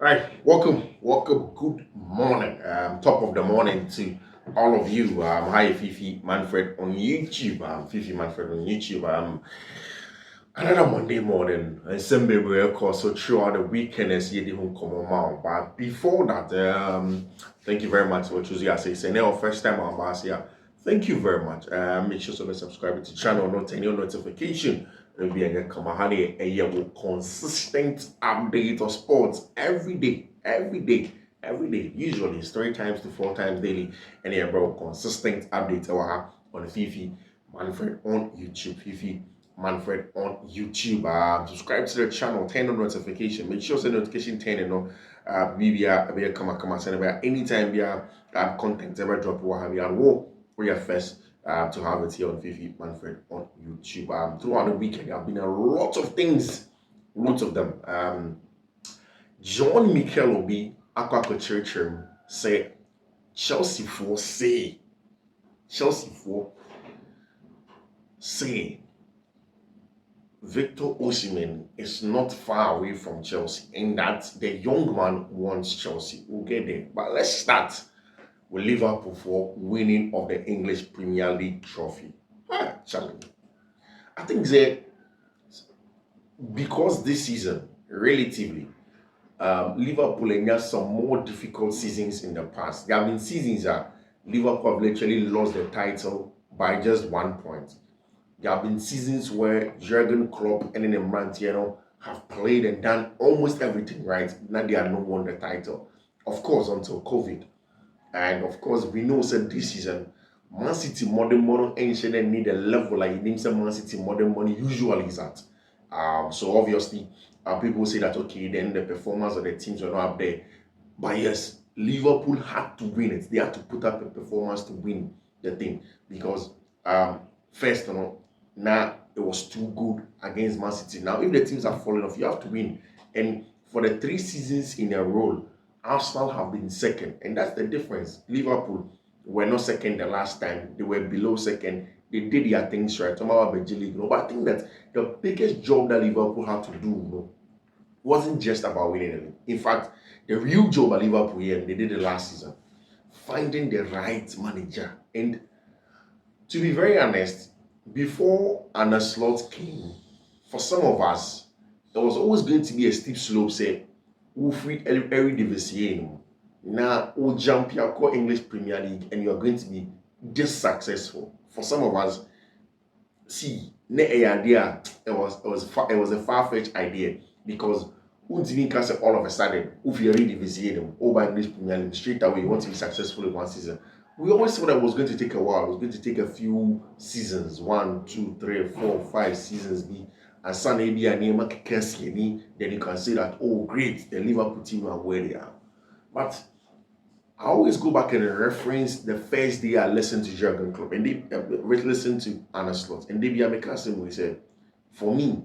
All right, welcome, good morning, top of the morning to all of you. Hi, Fiifi-Manfred on YouTube. Fiifi-Manfred on YouTube. Another Monday morning, and some baby of course, so throughout the weekend, as you didn't come on. But before that, thank you very much for choosing us. It's our first time on Bas here. Thank you very much. Make sure to subscribe to the channel, not turn your notification. It'll be a Kamahani a year with consistent update of sports every day. Usually it's 3 times to 4 times daily. And yeah, bro, consistent updates on Fiifi-Manfred on YouTube. Fiifi-Manfred on YouTube. Subscribe to the channel, turn on notification. Make sure the notification turn on. Maybe come send anytime content ever drop. We are first to have it here on Fiifi-Manfred on YouTube. Throughout the weekend, there have been a lot of things, lots of them. John Mikel Obi, Aqua Church say Chelsea say Victor Osimhen is not far away from Chelsea and that the young man wants Chelsea. We'll get there. But let's start with Liverpool for winning of the English Premier League trophy. Challenge. I think that because this season, relatively, Liverpool had some more difficult seasons in the past. There have been seasons that Liverpool have literally lost the title by just 1 point. There have been seasons where Jurgen Klopp and then Mantiano have played and done almost everything right. Now they are not won the title. Of course, until COVID. And of course, we know that this season, Man City modern money ain't need a level like name some Man City modern money usually is at. So obviously, people say that okay, then the performance of the teams are not up there. But yes, Liverpool had to win it. They had to put up a performance to win the thing because first, now it was too good against Man City. Now, if the teams are falling off, you have to win. And for the 3 seasons in a row, Arsenal have been second, and that's the difference. Liverpool were not second the last time; they were below second. They did their things right. But I think that the biggest job that Liverpool had to do, wasn't just about winning the league. In fact, the real job at Liverpool here, and they did it last season, finding the right manager. And to be very honest, before Arne Slot came, for some of us, there was always going to be a steep slope, say, we'll free every division. Now, we'll jump your core English Premier League and you're going to be this successful. For some of us, see, idea, it was a far-fetched idea because Udini can say all of a sudden, if you read division over English Premier League straight away, you want to be successful in 1 season. We always thought that it was going to take a while. It was going to take a few seasons, 1, 2, 3, 4, 5 seasons. And then you can say that, oh, great, the Liverpool team are where they are. But I always go back and reference the first day I listened to Jurgen Klopp and they listened to Arne Slot. And they be we said, for me,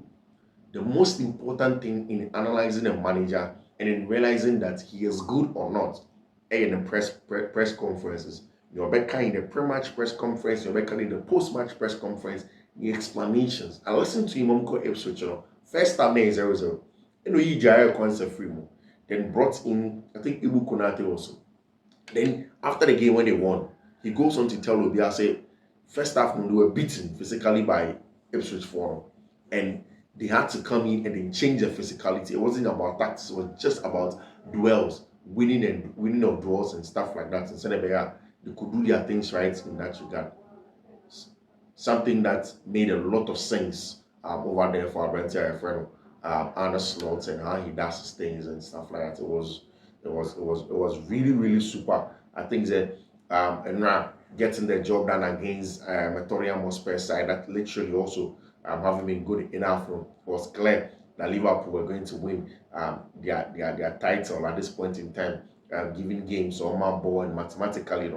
the most important thing in analyzing a manager and in realizing that he is good or not, in the press conferences, you're back in the pre-match press conference, you're back in the post-match press conference, the explanations. I listened to him on Ipswich, first time 0-0. He Jaya Kwanzaa free mo. Then brought in, I think Ibu Konate also. Then after the game when they won, he goes on to tell Obia, say, first half they were beaten physically by Ipswich Forum. And they had to come in and then change the physicality. It wasn't about tactics, it was just about duels, winning of duels and stuff like that. And Senegal, they could do their things right in that regard. Something that made a lot of sense over there for Abrante Alfredo, Arne Slot, and how he does his things and stuff like that. It was really super. I think that and now getting the job done against Tottenham Hotspur side that literally also having been good enough, it was clear that Liverpool were going to win their title at this point in time, giving games on my ball and mathematically,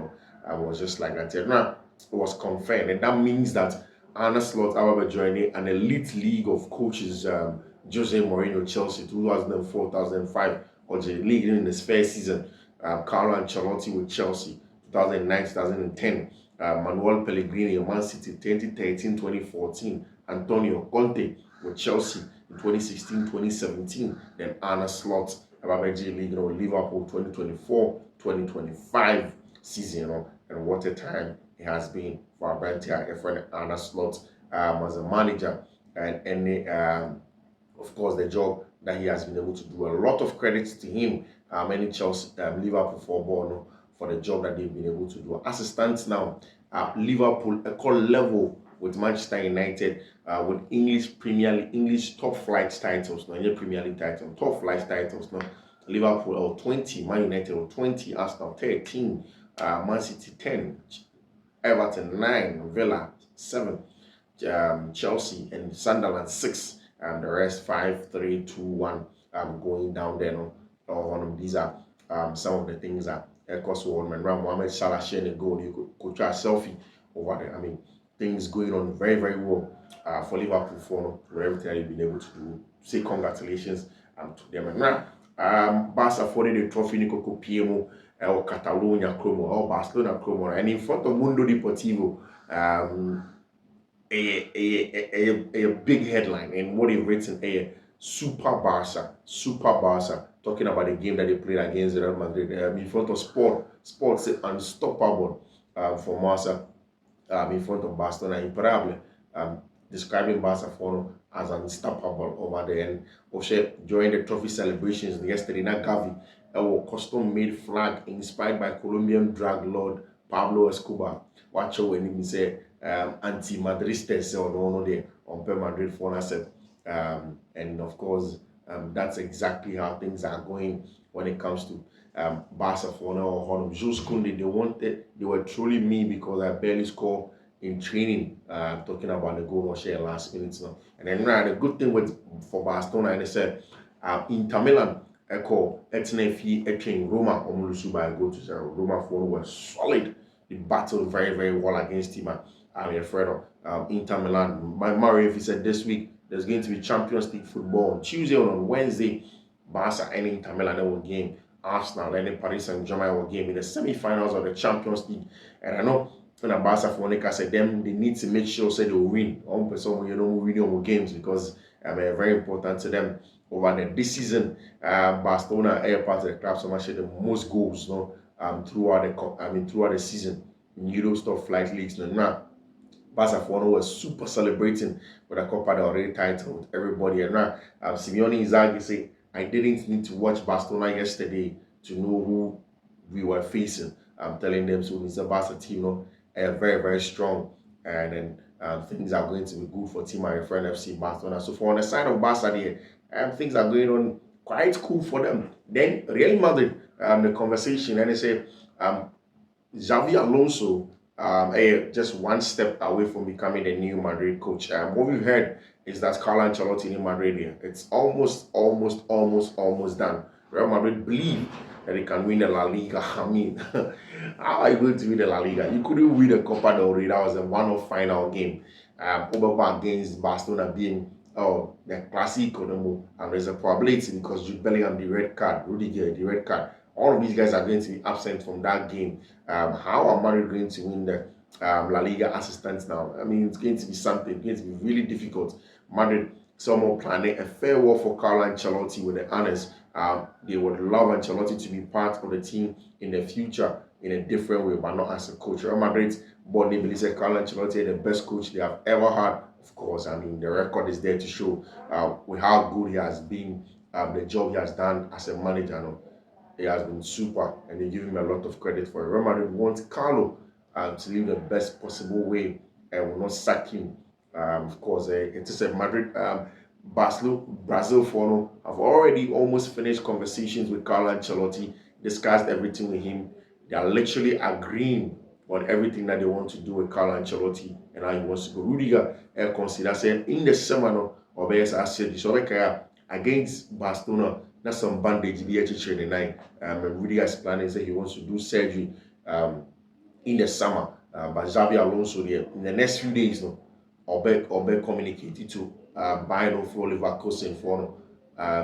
was just like that. Now it was confirmed, and that means that Arne Slot, however, joining an elite league of coaches, Jose Mourinho, Chelsea, 2004-2005, or the league in his first season, Carlo Ancelotti with Chelsea, 2009-2010, Manuel Pellegrini, Man City, 2013-2014, Antonio Conte with Chelsea in 2016-2017, then Arne Slot Ababeji League, Liverpool 2024-2025 season, and what a time it has been for Abrantia Efren Anna Slot as a manager, and any of course the job that he has been able to do. A lot of credits to him, many Chelsea, Liverpool football, for the job that they've been able to do. As it stands now, Liverpool equal level with Manchester United, with English Premier League, English top flight titles, not Premier League titles, top flight titles. No, Liverpool 20, Man United 20, Arsenal 13, Man City 10, Everton 9, Villa 7, Chelsea and Sunderland 6, and the rest 5, 3, 2, 1, going down there. These are some of the things that cost Warman. Mohamed Salah sharing a goal, you could try a selfie over there. I mean, things going on very, very well for Liverpool for everything that you've been able to do. Say congratulations to them. And now, Barca for the trophy Nico Piemo or Catalonia Cromo or Barcelona Cromo, and in front of Mundo Deportivo, a big headline, and what they've written, a Super Barca, talking about the game that they played against Real Madrid. In front of Sports unstoppable for Barca. In front of Barcelona, imparable, describing Barcelona as unstoppable over there. And Oshe, during the trophy celebrations yesterday, Gavi, a custom-made flag inspired by Colombian drug lord Pablo Escobar. Watch out when he say anti-Madristas or no on Madrid for us. And of course, that's exactly how things are going when it comes to Barcelona or Honor. Jules Koundé, they were truly me because I barely scored in training. Talking about the goal or share last minute now. And then the good thing for Barcelona, and they said Inter Milan echo Etnefi Roma Omulusu by a goal to 0. Roma for were solid. They battled very, very well against him. I'm afraid of Inter Milan. Mario, if he said this week there's going to be Champions League football on Tuesday and on Wednesday, Barca and Inter Milan will game. Arsenal and Paris Saint-Germain will game in the semi-finals of the Champions League. And I know when Barca for Monica said them, they need to make sure they will win. One person winning games because very important to them over there. This season, Barcelona are part of the club, so much the most goals throughout the season in Euro top flight leagues. Now, Barcelona was super celebrating with a Copa del Rey title with everybody. And now, Simeone Inzaghi say, I didn't need to watch Barcelona yesterday to know who we were facing. I'm telling them, so it's a Barca team, very, very strong. And then things are going to be good for Team my friend FC Barcelona. So for on the side of Barca there, things are going on quite cool for them. Then Real Madrid, the conversation, and they say Xavi Alonso just one step away from becoming the new Madrid coach. What we've heard is that Carlo Ancelotti in Madrid here, it's almost done. Real Madrid believe that they can win the La Liga. I mean, how are you going to win the La Liga? You couldn't win the Copa del Rey. That was a one-off final game. Over against Barcelona being the Clasico, and there's a probability because Jude Bellingham the red card, Rudiger the red card. All of these guys are going to be absent from that game. How are Madrid going to win the La Liga assistance now? I mean, it's going to be something. It's going to be really difficult. Madrid, someone planning a farewell for Carlo Ancelotti with the honors. They would love Ancelotti to be part of the team in the future in a different way, but not as a coach. Real Madrid, but they believe that Carlo Ancelotti is the best coach they have ever had. Of course, I mean, the record is there to show with how good he has been, the job he has done as a manager. He has been super, and they give him a lot of credit for it. Real Madrid wants Carlo to live the best possible way and will not sack him. Of course, it is a Madrid, Brazil for have already almost finished conversations with Carlo Ancelotti, discussed everything with him. They are literally agreeing on everything that they want to do with Carlo Ancelotti and how he wants to go. Rudiger consider saying in the summer, or as I said, against Barcelona. That's some bandage in the night. And Rudiger is planning that he wants to do surgery in the summer. But Xavi Alonso in the next few days, Obe communicated to Bayern for Leverkusen for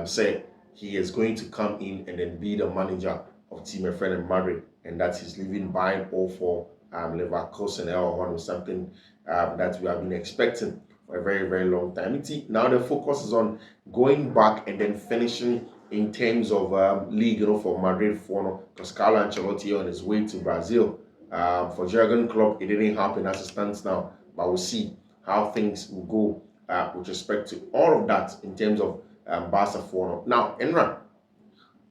say he is going to come in and then be the manager of Team Friend in Madrid, and that he's leaving Bayern for Leverkusen or something that we have been expecting for a very, very long time. Now the focus is on going back and then finishing in terms of league, for Madrid for because Carlo Ancelotti on his way to Brazil. For Jurgen Klopp, it didn't happen as it stands now, but we'll see how things will go with respect to all of that in terms of Barca for now. Enra,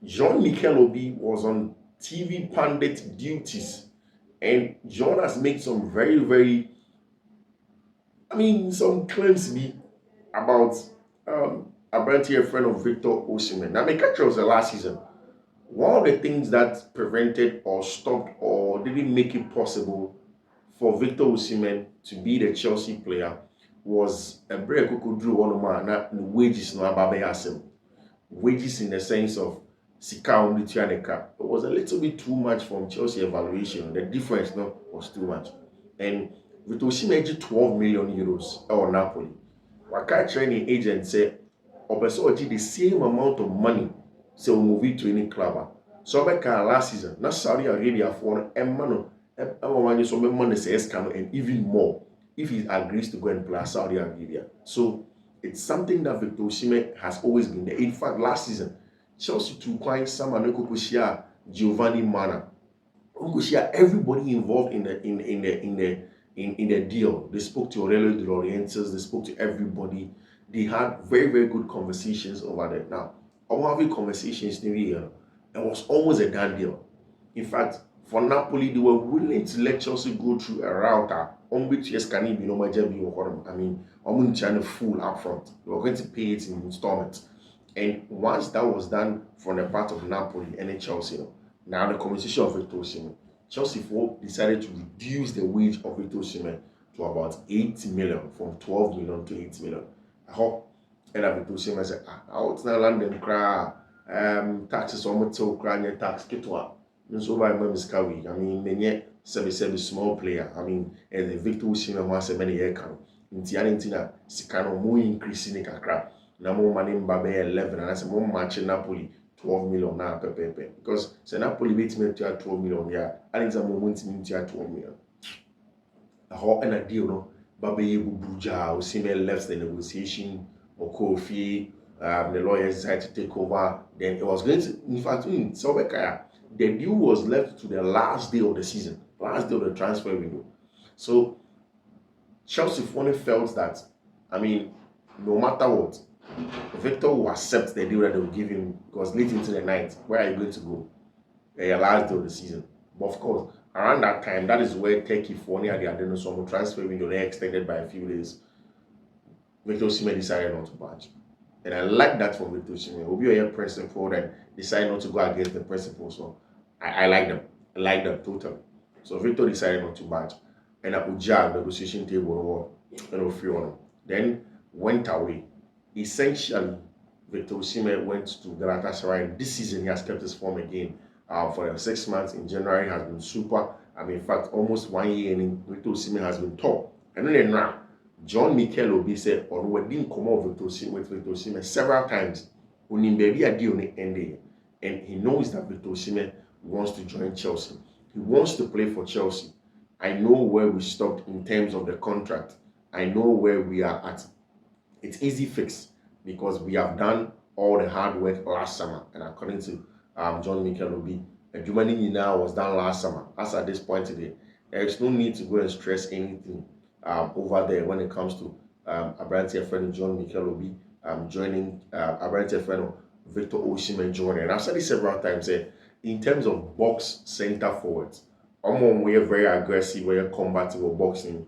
John Mikel Obi was on TV pundit duties, and John has made some very, very, some claims me about a brand here friend of Victor Osimhen. Now, my catcher was the last season. One of the things that prevented or stopped or didn't make it possible for Victor Osimhen to be the Chelsea player was a break who could drew one man not wages no ababe wages in the sense of sika only It was a little bit too much from Chelsea evaluation. The difference was too much. And Victor Osimhen 12 million euros or Napoli. Waka training agent said Opeso the same amount of money so move it to any club. So last season, not Saudi Arabia for Emmanuel so money says and even more if he agrees to go and play Saudi Arabia. So it's something that Victor Osimhen has always been there. In fact, last season, Chelsea to quite someone Kukushia, Giovanni Mana, Kukushia, everybody involved in the deal. They spoke to Aurelio De Laurentiis, they spoke to everybody. They had very, very good conversations over there. Now, I'm having conversations in the year. It was almost a done deal. In fact, for Napoli, they were willing to let Chelsea go through a router on which yes, can be no major be I'm trying to full up front. They were going to pay it in installments. And once that was done from the part of Napoli and Chelsea, now the conversation of Victor Osimhen, Chelsea decided to reduce the wage of Victor Osimhen to about 8 million, from 12 million to 8 million. I hope and Victor Osimhen said, I want to London cry taxes almost so crying tax kitwa. So by Mamiskawi, many small player. And the Victor Osimhen was a many year can. In Tianina, Sicano more increasing in Kakra. Na more money in Babe 11, and I said more match in Napoli 12 million now per because say Napoli beat me to 12 million, yeah. And it's a moment in 12 million. A whole and a deal, no. Babe Buja, Osimhen left the negotiation, or Kofi, the lawyers decided to take over. Then it was going to, in fact, the deal was left to the last day of the season, last day of the transfer window. So Chelsea finally felt that, no matter what, Victor will accept the deal that they will give him because late into the night, where are you going to go? Last day of the season. But of course, around that time, that is where Turkey for the Adenosome transfer window they extended by a few days. Victor Osimhen decided not to budge. And I like that from Victor Osimhen. Will be a principle and decide not to go against the principle. So I like them. I like them totally. So Victor decided not to budge. And at Uja negotiation table then went away. Essentially, Victor Osimhen went to Galatasaray. This season, he has kept his form again. For the 6 months in January, has been super. In fact, almost 1 year, and Victor Osimhen has been top. And then now, John Mikel Obi said, "On we didn't come out with Victor Osimhen several times. When baby a deal ending, and he knows that Victor Osimhen wants to join Chelsea. He wants to play for Chelsea. I know where we stopped in terms of the contract. I know where we are at. It's easy fix because we have done all the hard work last summer, and according to John Mikel Obi, the Jumani now was done last summer. As at this point today, there is no need to go and stress anything over there when it comes to Abrante's friend John Mikel Obi joining Abrante's friend Victor Osimhen joining. And I've said this several times. In terms of box center forwards, we are very aggressive, we are combative boxing.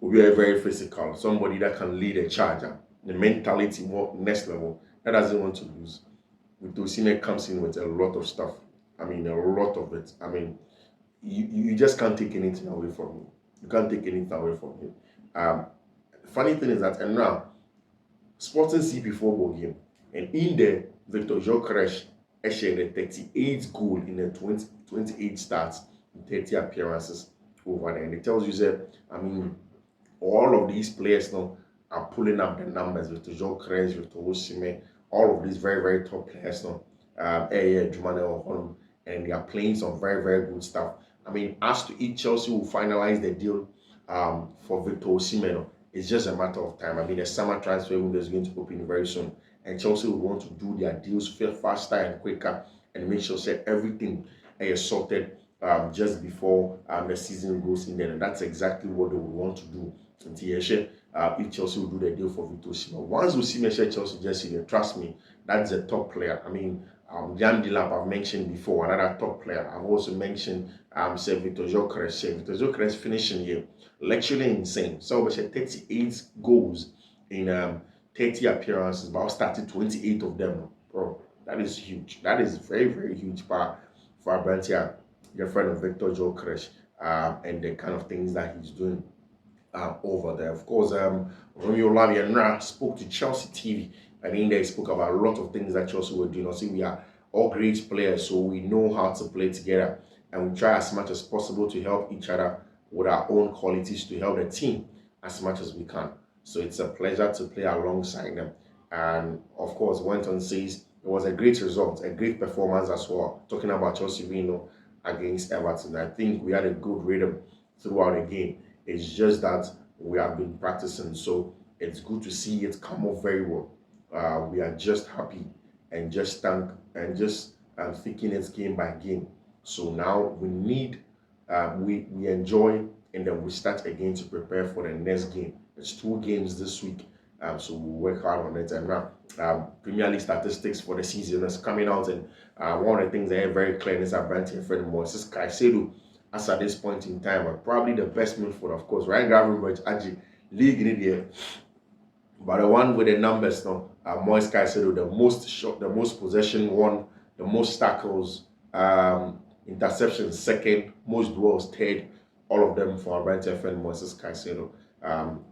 We are very physical, somebody that can lead a charger. The mentality more next level, that doesn't want to lose. With Osimhen comes in with a lot of stuff. A lot of it. You just can't take anything away from him. You can't take anything away from him. Funny thing is that, and now, Sporting CP football game, and in there, Victor Gyökeres shared a 38 goal in the 28 starts, 30 appearances over there. And it tells you that, all of these players now are pulling up the numbers with Gyökeres, with Osimhen, all of these very, very top players now. And they are playing some very, very good stuff. As to each, Chelsea will finalize the deal for Victor Osimhen. It's just a matter of time. The summer transfer window is going to open very soon. and Chelsea would want to do their deals faster and quicker and make sure that everything is sorted just before the season goes in there. And that's exactly what they would want to do. If Chelsea will do the deal for Victor Osimhen. Once Osimhen share Chelsea jersey, trust me, that's a top player. I mean, Jan Dilap I've mentioned before, another top player. I've also mentioned Sir Victor Gyökeres. Victor Gyökeres finishing here, literally insane. So we 38 goals in 30 appearances, but I started 28 of them. Bro, that is huge. That is very, very huge for Brantia, your friend of Victor Gyökeres, and the kind of things that he's doing over there. Of course, Romeo Lavia spoke to Chelsea TV. I mean, they spoke about a lot of things that Chelsea were doing. I see we are all great players, so we know how to play together, and we try as much as possible to help each other with our own qualities to help the team as much as we can. So it's a pleasure to play alongside them. And of course, went on says it was a great result, a great performance as well. Talking about Chelsea Vino against Everton, I think we had a good rhythm throughout the game. It's just that we have been practicing, so it's good to see it come off very well. We are just happy and just thinking it's game by game. So now we need, we enjoy, and then we start again to prepare for the next game. It's 2 games this week, so we'll work hard on it. And now, Premier League statistics for the season is coming out, and one of the things that are very clear is that Brentford Moses Caicedo, as at this point in time, are probably the best midfielder. Of course, Ryan Gravenberch actually league in the but the one with the numbers now, Moise Caicedo, the most shot, the most possession won, the most tackles, interceptions second, most duels third, all of them for our Brentford friend Moises Caicedo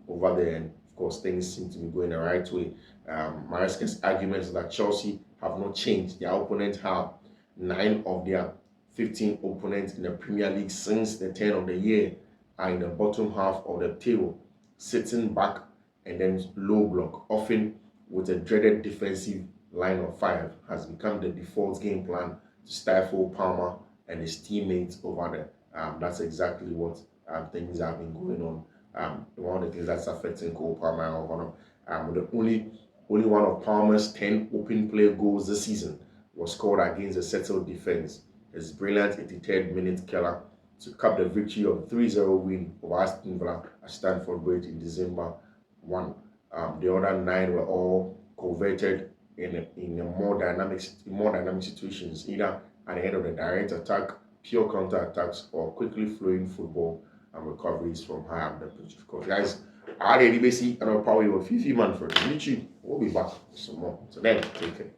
over there. And of course, things seem to be going the right way. Maresca's argument is that Chelsea have not changed. Their opponents have 9 of their 15 opponents in the Premier League since the turn of the year are in the bottom half of the table, sitting back and then low block, often with a dreaded defensive line of 5, has become the default game plan to stifle Palmer and his teammates over there. That's exactly what things have been going on. One of the things that's affecting Cole Palmer over the only one of Palmer's 10 open play goals this season was scored against a settled defense. His brilliant 83rd minute killer to cap the victory of 3-0 win over Aston Villa at Stamford Bridge in December 1. The other 9 were all converted in more dynamic situations, either at the end of the direct attack, pure counter attacks, or quickly flowing football and recoveries from high up the pitch. Of course, guys, I already basically, and I'll probably with Fiifi-Manfred. We'll be back with some more. So then, take care.